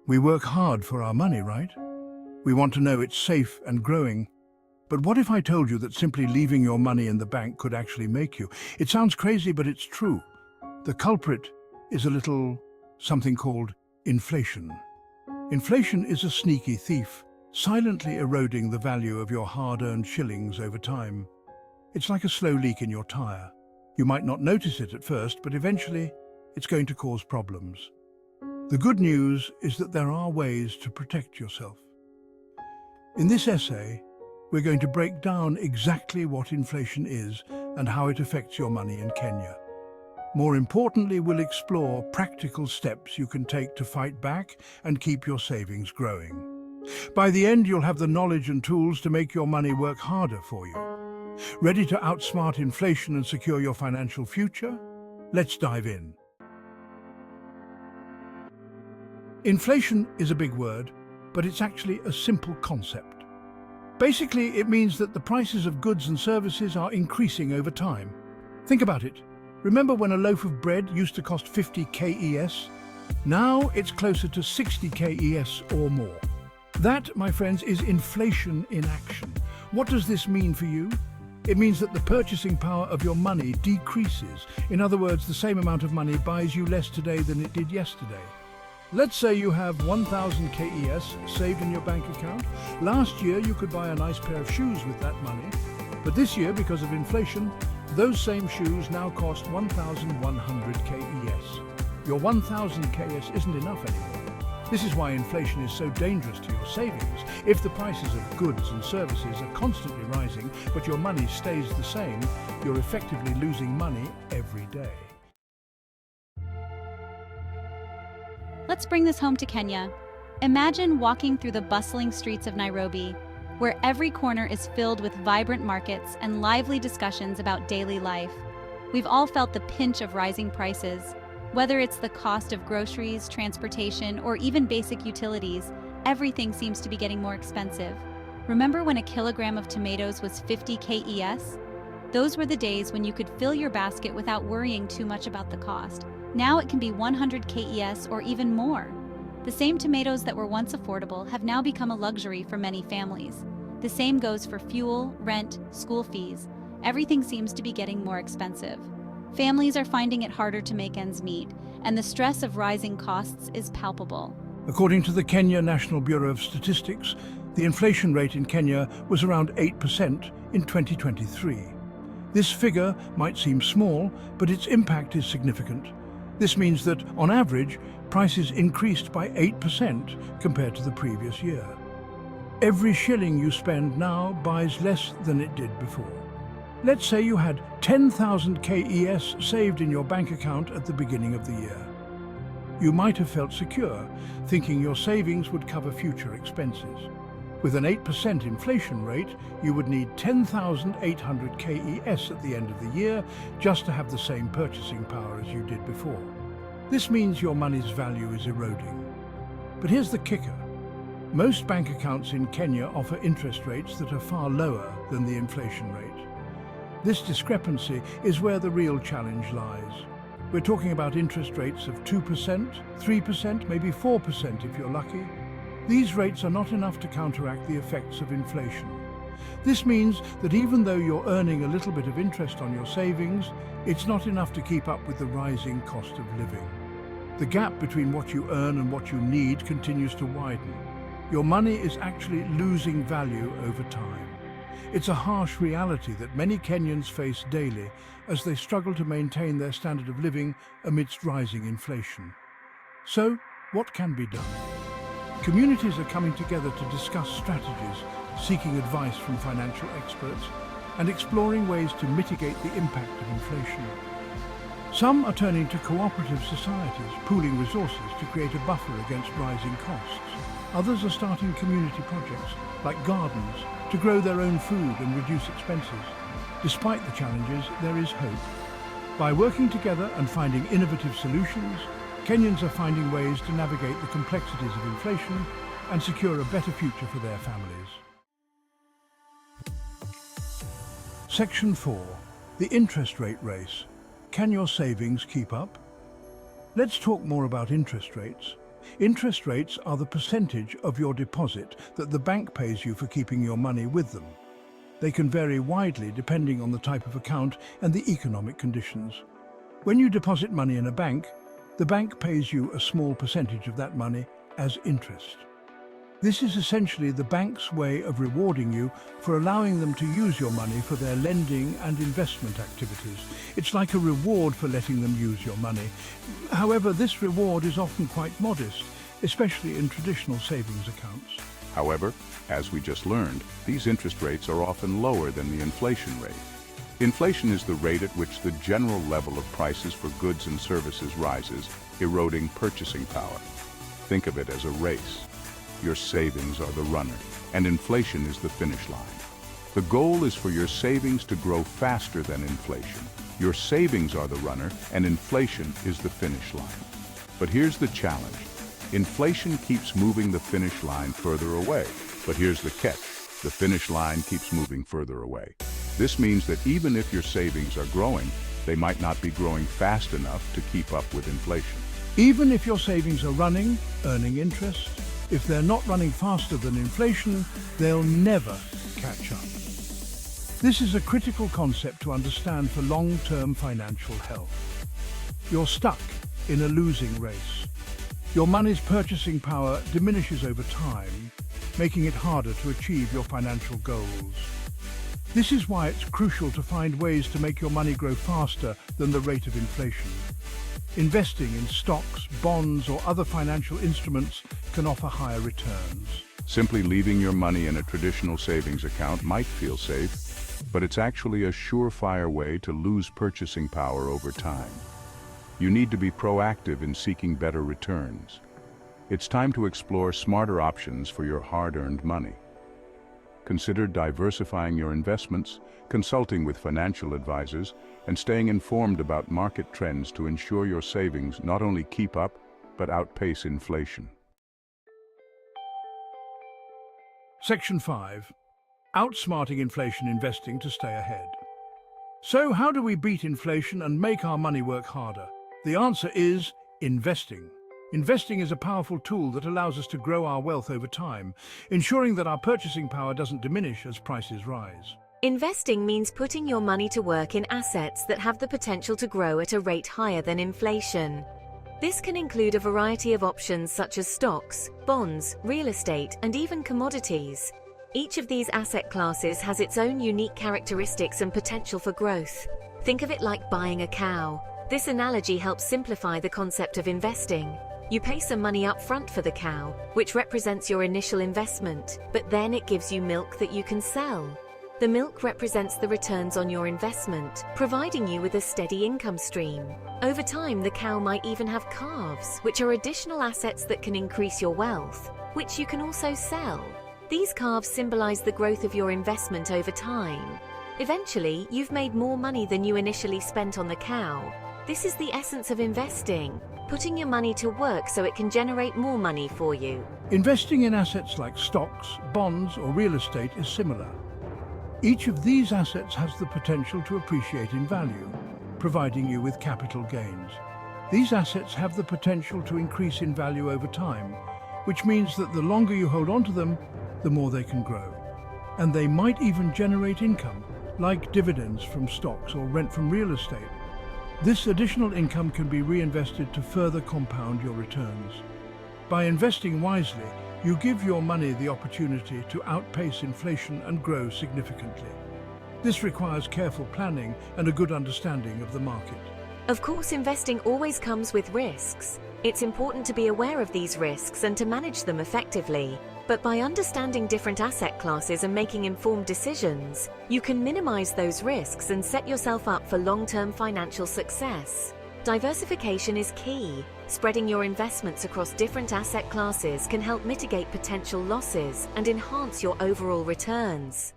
We work hard for our money, right? We want to know it's safe and growing. But what if I told you that simply leaving your money in the bank could actually make you? It sounds crazy, but it's true. The culprit is a little something called inflation. Inflation is a sneaky thief, silently eroding the value of your hard-earned shillings over time. It's like a slow leak in your tire. You might not notice it at first, but eventually it's going to cause problems. The good news is that there are ways to protect yourself. In this essay, we're going to break down exactly what inflation is and how it affects your money in Kenya. More importantly, we'll explore practical steps you can take to fight back and keep your savings growing. By the end, you'll have the knowledge and tools to make your money work harder for you. Ready to outsmart inflation and secure your financial future? Let's dive in. Inflation is a big word, but it's actually a simple concept. Basically, it means that the prices of goods and services are increasing over time. Think about it. Remember when a loaf of bread used to cost 50 KES? Now it's closer to 60 KES or more. That, my friends, is inflation in action. What does this mean for you? It means that the purchasing power of your money decreases. In other words, the same amount of money buys you less today than it did yesterday. Let's say you have 1,000 KES saved in your bank account. Last year you could buy a nice pair of shoes with that money. But this year, because of inflation, those same shoes now cost 1,100 KES. Your 1,000 KES isn't enough anymore. This is why inflation is so dangerous to your savings. If the prices of goods and services are constantly rising, but your money stays the same, you're effectively losing money every day. Let's bring this home to Kenya. Imagine walking through the bustling streets of Nairobi, where every corner is filled with vibrant markets and lively discussions about daily life. We've all felt the pinch of rising prices. Whether it's the cost of groceries, transportation, or even basic utilities, everything seems to be getting more expensive. Remember when a kilogram of tomatoes was 50 KES? Those were the days when you could fill your basket without worrying too much about the cost. Now it can be 100 KES or even more. The same tomatoes that were once affordable have now become a luxury for many families. The same goes for fuel, rent, school fees. Everything seems to be getting more expensive. Families are finding it harder to make ends meet, and the stress of rising costs is palpable. According to the Kenya National Bureau of Statistics, the inflation rate in Kenya was around 8% in 2023. This figure might seem small, but its impact is significant. This means that, on average, prices increased by 8% compared to the previous year. Every shilling you spend now buys less than it did before. Let's say you had 10,000 KES saved in your bank account at the beginning of the year. You might have felt secure, thinking your savings would cover future expenses. With an 8% inflation rate, you would need 10,800 KES at the end of the year just to have the same purchasing power as you did before. This means your money's value is eroding. But here's the kicker. Most bank accounts in Kenya offer interest rates that are far lower than the inflation rate. This discrepancy is where the real challenge lies. We're talking about interest rates of 2%, 3%, maybe 4% if you're lucky. These rates are not enough to counteract the effects of inflation. This means that even though you're earning a little bit of interest on your savings, it's not enough to keep up with the rising cost of living. The gap between what you earn and what you need continues to widen. Your money is actually losing value over time. It's a harsh reality that many Kenyans face daily as they struggle to maintain their standard of living amidst rising inflation. So, what can be done? Communities are coming together to discuss strategies, seeking advice from financial experts, and exploring ways to mitigate the impact of inflation. Some are turning to cooperative societies, pooling resources to create a buffer against rising costs. Others are starting community projects, like gardens, to grow their own food and reduce expenses. Despite the challenges, there is hope. By working together and finding innovative solutions, Kenyans are finding ways to navigate the complexities of inflation and secure a better future for their families. Section 4. The interest rate race. Can your savings keep up? Let's talk more about interest rates. Interest rates are the percentage of your deposit that the bank pays you for keeping your money with them. They can vary widely depending on the type of account and the economic conditions. When you deposit money in a bank, the bank pays you a small percentage of that money as interest. This is essentially the bank's way of rewarding you for allowing them to use your money for their lending and investment activities. It's like a reward for letting them use your money. However, this reward is often quite modest, especially in traditional savings accounts. However, as we just learned, these interest rates are often lower than the inflation rate. Inflation is the rate at which the general level of prices for goods and services rises, eroding purchasing power. Think of it as a race. Your savings are the runner, and inflation is the finish line. The goal is for your savings to grow faster than inflation. Your savings are the runner, and inflation is the finish line. But here's the challenge. Inflation keeps moving the finish line further away. But here's the catch. The finish line keeps moving further away. This means that even if your savings are growing, they might not be growing fast enough to keep up with inflation. Even if your savings are running, earning interest, if they're not running faster than inflation, they'll never catch up. This is a critical concept to understand for long-term financial health. You're stuck in a losing race. Your money's purchasing power diminishes over time, making it harder to achieve your financial goals. This is why it's crucial to find ways to make your money grow faster than the rate of inflation. Investing in stocks, bonds, or other financial instruments can offer higher returns. Simply leaving your money in a traditional savings account might feel safe, but it's actually a surefire way to lose purchasing power over time. You need to be proactive in seeking better returns. It's time to explore smarter options for your hard-earned money. Consider diversifying your investments, consulting with financial advisors, and staying informed about market trends to ensure your savings not only keep up, but outpace inflation. Section 5. Outsmarting inflation investing to stay ahead. So how do we beat inflation and make our money work harder? The answer is investing. Investing is a powerful tool that allows us to grow our wealth over time, ensuring that our purchasing power doesn't diminish as prices rise. Investing means putting your money to work in assets that have the potential to grow at a rate higher than inflation. This can include a variety of options such as stocks, bonds, real estate, and even commodities. Each of these asset classes has its own unique characteristics and potential for growth. Think of it like buying a cow. This analogy helps simplify the concept of investing. You pay some money up front for the cow, which represents your initial investment, but then it gives you milk that you can sell. The milk represents the returns on your investment, providing you with a steady income stream. Over time, the cow might even have calves, which are additional assets that can increase your wealth, which you can also sell. These calves symbolize the growth of your investment over time. Eventually, you've made more money than you initially spent on the cow. This is the essence of investing, putting your money to work so it can generate more money for you. Investing in assets like stocks, bonds, or real estate is similar. Each of these assets has the potential to appreciate in value, providing you with capital gains. These assets have the potential to increase in value over time, which means that the longer you hold on to them, the more they can grow. And they might even generate income, like dividends from stocks or rent from real estate. This additional income can be reinvested to further compound your returns. By investing wisely, you give your money the opportunity to outpace inflation and grow significantly. This requires careful planning and a good understanding of the market. Of course, investing always comes with risks. It's important to be aware of these risks and to manage them effectively. But by understanding different asset classes and making informed decisions, you can minimize those risks and set yourself up for long-term financial success. Diversification is key. Spreading your investments across different asset classes can help mitigate potential losses and enhance your overall returns.